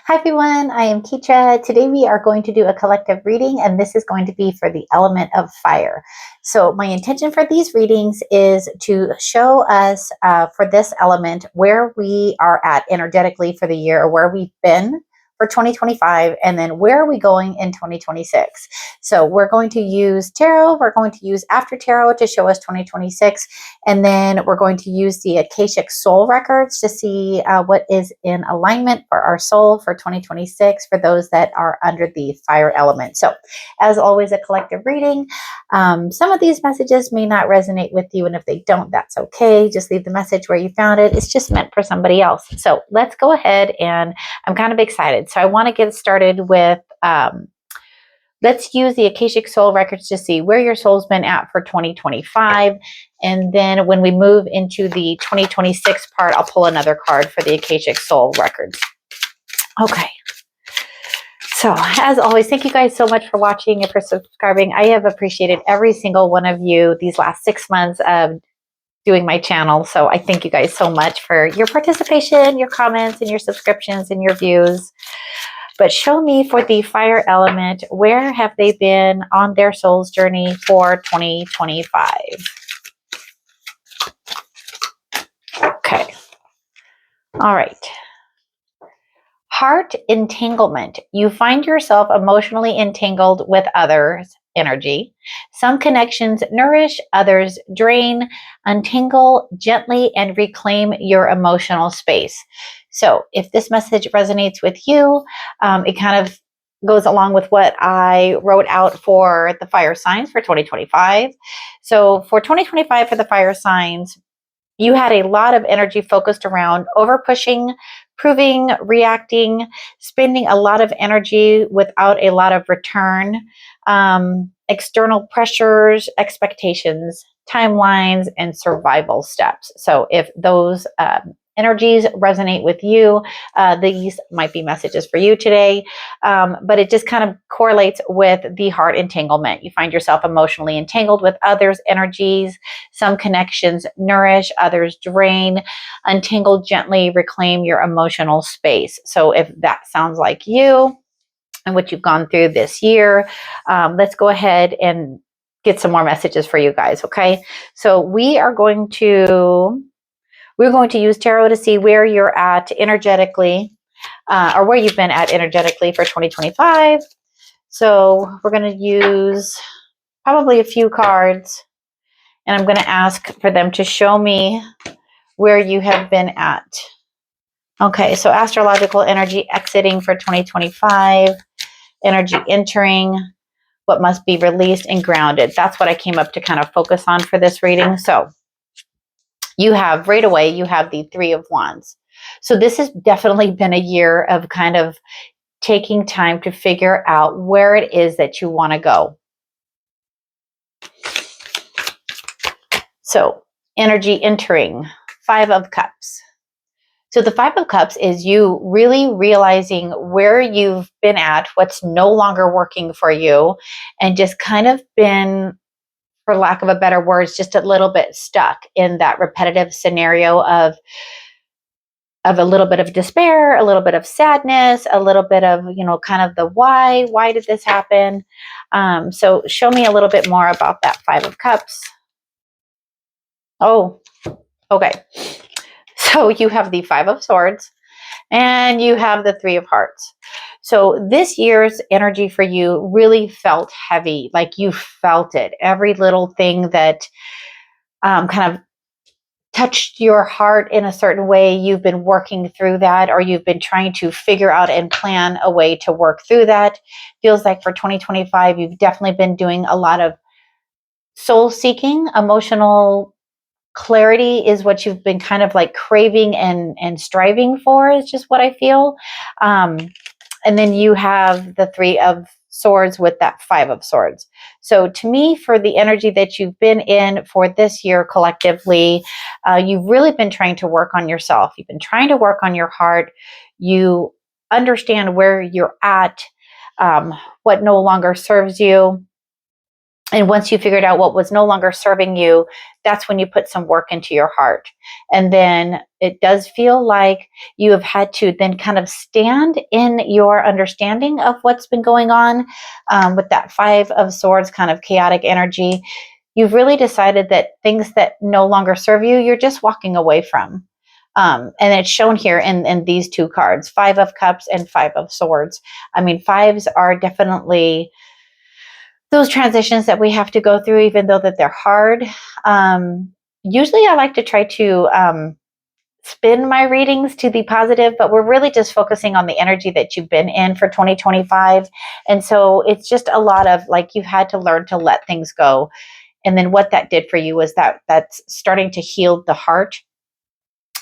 Hi everyone, I am Ketra. Today we are going to do a collective reading and this is going to be for the element of fire. So my intention for these readings is to show us for this element where we are at energetically for the year or where we've been for 2025 and then where are we going in 2026. So we're going to use tarot, we're going to use after tarot to show us 2026, and then we're going to use the Akashic soul records to see what is in alignment for our soul for 2026 for those that are under the fire element. So as always, a collective reading. Some of these messages may not resonate with you, and if they don't, that's okay. Just leave the message where you found it. It's just meant for somebody else. So let's go ahead, and I'm kind of excited. So I want to get started with let's use the Akashic Soul Records to see where your soul's been at for 2025. And then when we move into the 2026 part, I'll pull another card for the Akashic Soul Records. Okay. So as always, thank you guys so much for watching and for subscribing. I have appreciated every single one of you these last 6 months of doing my channel. So I thank you guys so much for your participation, your comments, and your subscriptions and your views. But show me for the fire element, where have they been on their soul's journey for 2025? Okay. All right. Heart entanglement. You find yourself emotionally entangled with others' energy. Some connections nourish, others drain. Untangle gently and reclaim your emotional space. So if this message resonates with you, it kind of goes along with what I wrote out for the fire signs for 2025. So for 2025 for the fire signs, you had a lot of energy focused around over pushing, proving, reacting, spending a lot of energy without a lot of return, external pressures, expectations, timelines, and survival steps. So if those energies resonate with you, these might be messages for you today. But it just kind of correlates with the heart entanglement. You find yourself emotionally entangled with others' energies. Some connections nourish, others drain. Untangle gently, reclaim your emotional space. So if that sounds like you and what you've gone through this year, let's go ahead and get some more messages for you guys. Okay. So we're going to use tarot to see where you're at energetically, or where you've been at energetically for 2025. So we're going to use probably a few cards, and I'm going to ask for them to show me where you have been at. Okay, so astrological energy exiting for 2025, energy entering, what must be released and grounded. That's what I came up to kind of focus on for this reading. So you have right away, you have the Three of Wands. So this has definitely been a year of kind of taking time to figure out where it is that you want to go. So energy entering, Five of Cups. So the Five of Cups is you really realizing where you've been at, what's no longer working for you, and just kind of been, for lack of a better words, just a little bit stuck in that repetitive scenario of a little bit of despair, a little bit of sadness, a little bit of, kind of the why did this happen? So show me a little bit more about that Five of Cups. Oh, okay. So you have the Five of Swords and you have the Three of Hearts. So this year's energy for you really felt heavy, like you felt it. Every little thing that kind of touched your heart in a certain way, you've been working through that, or you've been trying to figure out and plan a way to work through that. Feels like for 2025, you've definitely been doing a lot of soul seeking. Emotional clarity is what you've been kind of like craving and striving for, is just what I feel. And then you have the Three of Swords with that Five of Swords. So to me, for the energy that you've been in for this year collectively, you've really been trying to work on yourself. You've been trying to work on your heart. You understand where you're at, what no longer serves you. And once you figured out what was no longer serving you, that's when you put some work into your heart. And then it does feel like you have had to then kind of stand in your understanding of what's been going on with that Five of Swords kind of chaotic energy. You've really decided that things that no longer serve you, you're just walking away from. And it's shown here in these two cards, Five of Cups and Five of Swords. I mean, fives are definitely those transitions that we have to go through, even though that they're hard. Usually I like to try to spin my readings to the positive, but we're really just focusing on the energy that you've been in for 2025. And so it's just a lot of like, you've had to learn to let things go. And then what that did for you was that's starting to heal the heart.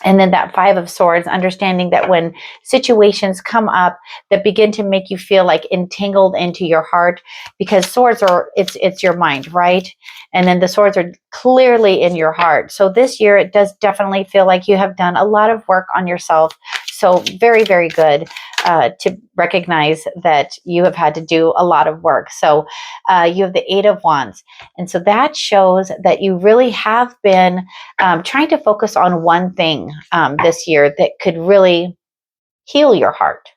And then that Five of Swords, understanding that when situations come up that begin to make you feel like entangled into your heart, because swords are, it's your mind, right? And then the swords are clearly in your heart. So this year, it does definitely feel like you have done a lot of work on yourself. So very, very good to recognize that you have had to do a lot of work. So you have the Eight of Wands. And so that shows that you really have been trying to focus on one thing this year that could really heal your heart.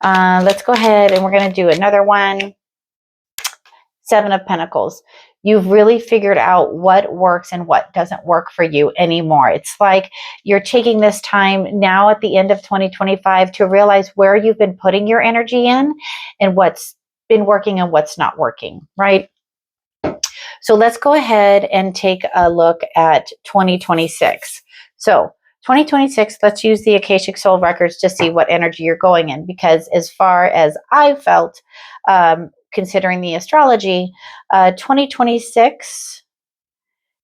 Let's go ahead and we're going to do another one. Seven of Pentacles. You've really figured out what works and what doesn't work for you anymore. It's like you're taking this time now at the end of 2025 to realize where you've been putting your energy in and what's been working and what's not working, right? So let's go ahead and take a look at 2026. So 2026, let's use the Akashic Soul Records to see what energy you're going in, because as far as I felt, considering the astrology, 2026,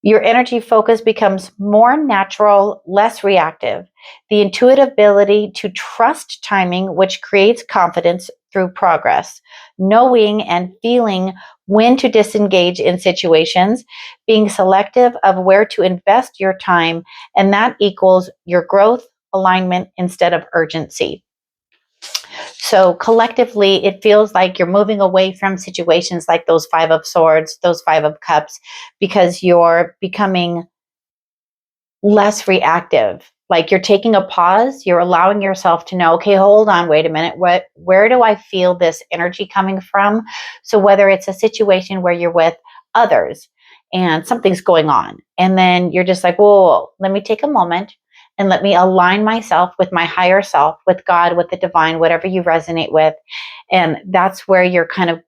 your energy focus becomes more natural, less reactive. The intuitive ability to trust timing, which creates confidence through progress, knowing and feeling when to disengage in situations, being selective of where to invest your time, and that equals your growth, alignment instead of urgency. So collectively, it feels like you're moving away from situations like those Five of Swords, those Five of Cups, because you're becoming less reactive. Like you're taking a pause, you're allowing yourself to know, okay, hold on, wait a minute. Where do I feel this energy coming from? So whether it's a situation where you're with others and something's going on, and then you're just like, whoa, let me take a moment and let me align myself with my higher self, with God, with the divine, whatever you resonate with. And that's where you're kind of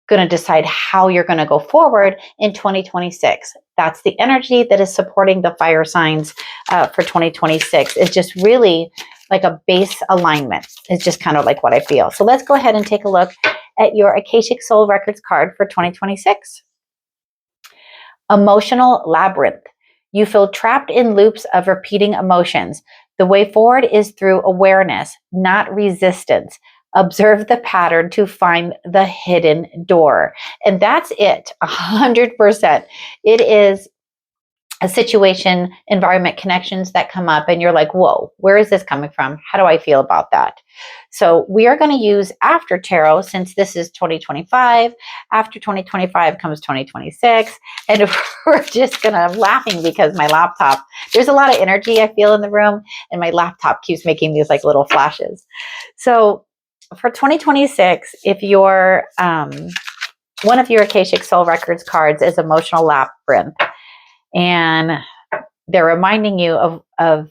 going to decide how you're going to go forward in 2026. That's the energy that is supporting the fire signs for 2026. It's just really like a base alignment. It's just kind of like what I feel. So let's go ahead and take a look at your Akashic Soul Records card for 2026. Emotional labyrinth. You feel trapped in loops of repeating emotions. The way forward is through awareness, not resistance. Observe the pattern to find the hidden door. And that's it, 100%. It is a situation, environment, connections that come up and you're like, whoa, where is this coming from? How do I feel about that? So we are going to use After Tarot, since this is 2025. After 2025 comes 2026. And we're just going to laughing because my laptop, there's a lot of energy I feel in the room and my laptop keeps making these like little flashes. So for 2026, if you're one of your Akashic Soul Records cards is Emotional Labyrinth, and they're reminding you of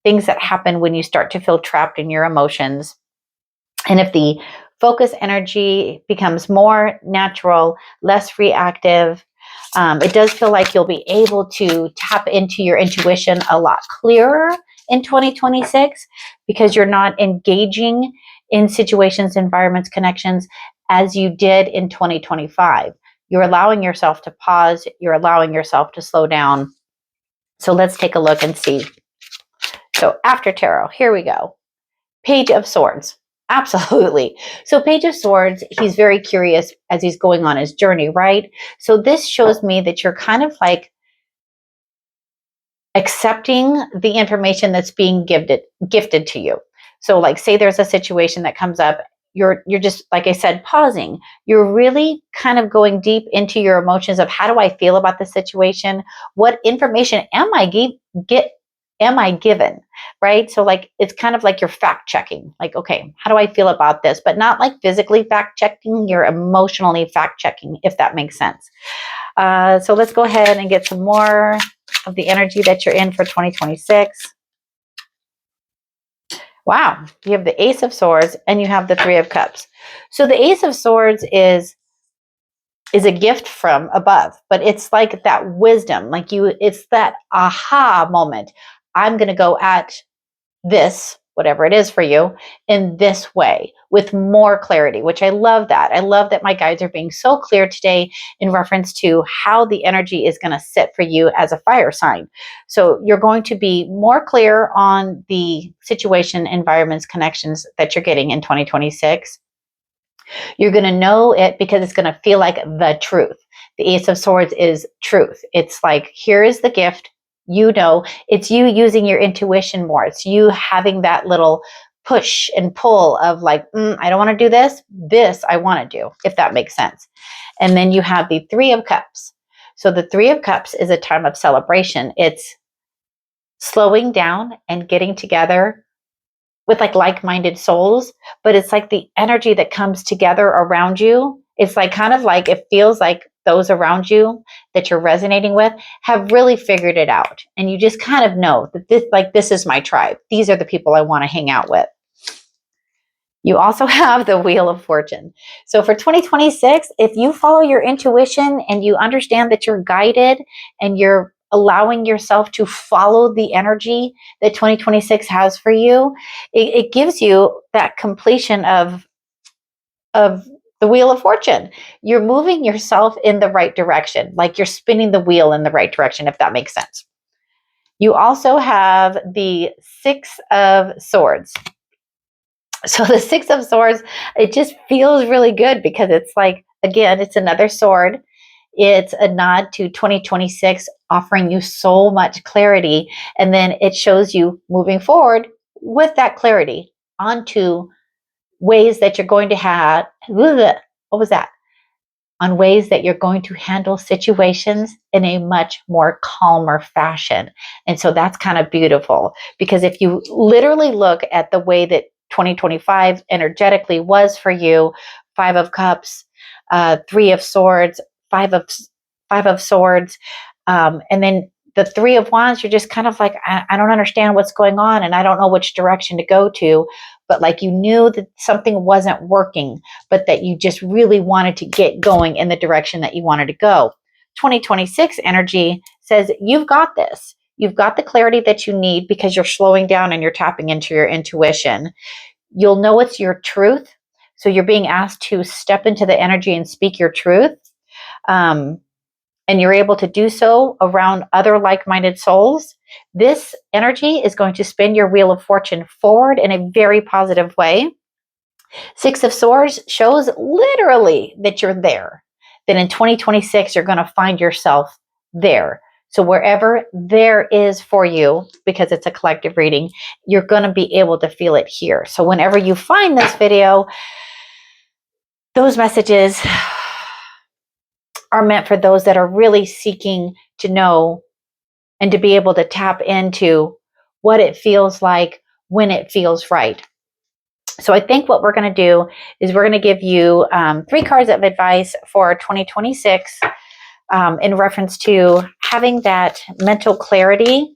things that happen when you start to feel trapped in your emotions. And if the focus energy becomes more natural, less reactive, it does feel like you'll be able to tap into your intuition a lot clearer in 2026 because you're not engaging in situations, environments, connections as you did in 2025. You're allowing yourself to pause. You're allowing yourself to slow down. So let's take a look and see. So After Tarot, here we go. Page of Swords. Absolutely. So Page of Swords, he's very curious as he's going on his journey, right? So this shows me that you're kind of like accepting the information that's being gifted to you. So like say there's a situation that comes up you're just, like I said, pausing. You're really kind of going deep into your emotions of, how do I feel about the situation? What information am I given, right? So like, it's kind of like you're fact checking, like, okay, how do I feel about this? But not like physically fact checking, you're emotionally fact checking, if that makes sense. So let's go ahead and get some more of the energy that you're in for 2026. Wow, you have the Ace of Swords and you have the Three of Cups. So the Ace of Swords is a gift from above, but it's like that wisdom, like it's that aha moment. I'm going to go at this, whatever it is for you, in this way with more clarity, which I love that. I love that my guides are being so clear today in reference to how the energy is going to sit for you as a fire sign. So you're going to be more clear on the situation, environments, connections that you're getting in 2026. You're going to know it because it's going to feel like the truth. The Ace of Swords is truth. It's like, here is the gift. You know, it's you using your intuition more. It's you having that little push and pull of like, I don't want to do this. This I want to do, if that makes sense. And then you have the Three of Cups. So the Three of Cups is a time of celebration. It's slowing down and getting together with like-minded souls, but it's like the energy that comes together around you. It's like kind of like, it feels like those around you that you're resonating with have really figured it out. And you just kind of know that this is my tribe. These are the people I want to hang out with. You also have the Wheel of Fortune. So for 2026, if you follow your intuition and you understand that you're guided and you're allowing yourself to follow the energy that 2026 has for you, it gives you that completion of the Wheel of Fortune. You're moving yourself in the right direction, like you're spinning the wheel in the right direction, if that makes sense. You also have the Six of Swords. So the Six of Swords, it just feels really good because it's like, again, it's another sword. It's a nod to 2026, offering you so much clarity. And then it shows you moving forward with that clarity onto ways that you're going to have, what was that? On ways that you're going to handle situations in a much more calmer fashion. And so that's kind of beautiful, because if you literally look at the way that 2025 energetically was for you, Five of Cups, Three of Swords, Five of Swords, and then the Three of Wands, you're just kind of like, I don't understand what's going on and I don't know which direction to go to. But like, you knew that something wasn't working, but that you just really wanted to get going in the direction that you wanted to go. 2026 energy says, you've got this. You've got the clarity that you need because you're slowing down and you're tapping into your intuition. You'll know it's your truth. So you're being asked to step into the energy and speak your truth. And you're able to do so around other like-minded souls. This energy is going to spin your Wheel of Fortune forward in a very positive way. Six of Swords shows literally that you're there. Then in 2026, you're going to find yourself there. So wherever there is for you, because it's a collective reading, you're going to be able to feel it here. So whenever you find this video, those messages are meant for those that are really seeking to know and to be able to tap into what it feels like when it feels right. So I think what we're going to do is we're going to give you 3 cards of advice for 2026 in reference to having that mental clarity,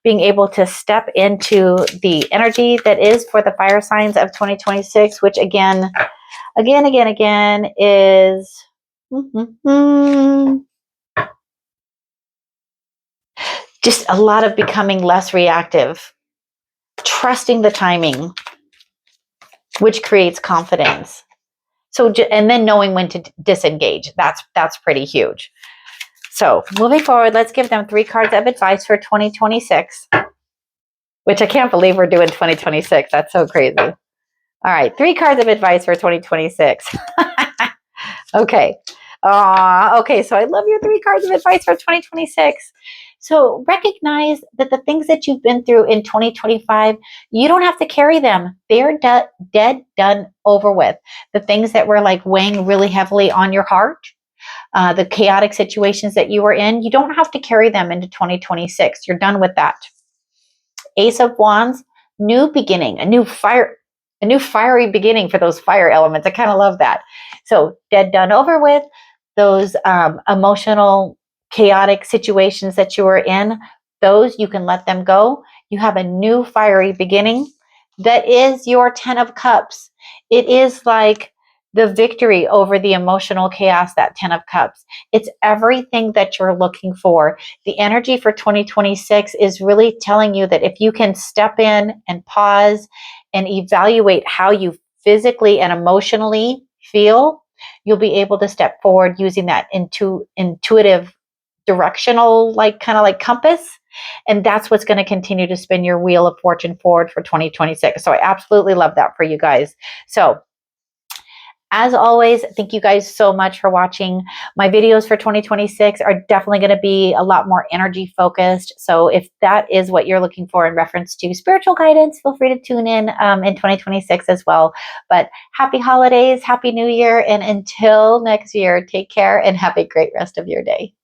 being able to step into the energy that is for the fire signs of 2026, which again is just a lot of becoming less reactive, trusting the timing, which creates confidence. So, and then knowing when to disengage. That's pretty huge. So moving forward, let's give them 3 cards of advice for 2026, which I can't believe we're doing 2026. That's so crazy. All right, 3 cards of advice for 2026. Okay. Okay, so I love your 3 cards of advice for 2026. So recognize that the things that you've been through in 2025, you don't have to carry them. They're dead, done, over with. The things that were like weighing really heavily on your heart, the chaotic situations that you were in, you don't have to carry them into 2026. You're done with that. Ace of Wands, new beginning, a new fiery beginning for those fire elements. I kind of love that. So dead, done, over with. Those emotional, chaotic situations that you were in, those you can let them go. You have a new fiery beginning. That is your 10 of Cups. It is like the victory over the emotional chaos, that 10 of Cups. It's everything that you're looking for. The energy for 2026 is really telling you that if you can step in and pause and evaluate how you physically and emotionally feel, you'll be able to step forward using that intuitive directional, like kind of like compass. And that's what's going to continue to spin your wheel of fortune forward for 2026. So I absolutely love that for you guys. So as always, thank you guys so much for watching. My videos for 2026 are definitely going to be a lot more energy focused. So if that is what you're looking for in reference to spiritual guidance, feel free to tune in 2026 as well. But happy holidays, happy new year. And until next year, take care and have a great rest of your day.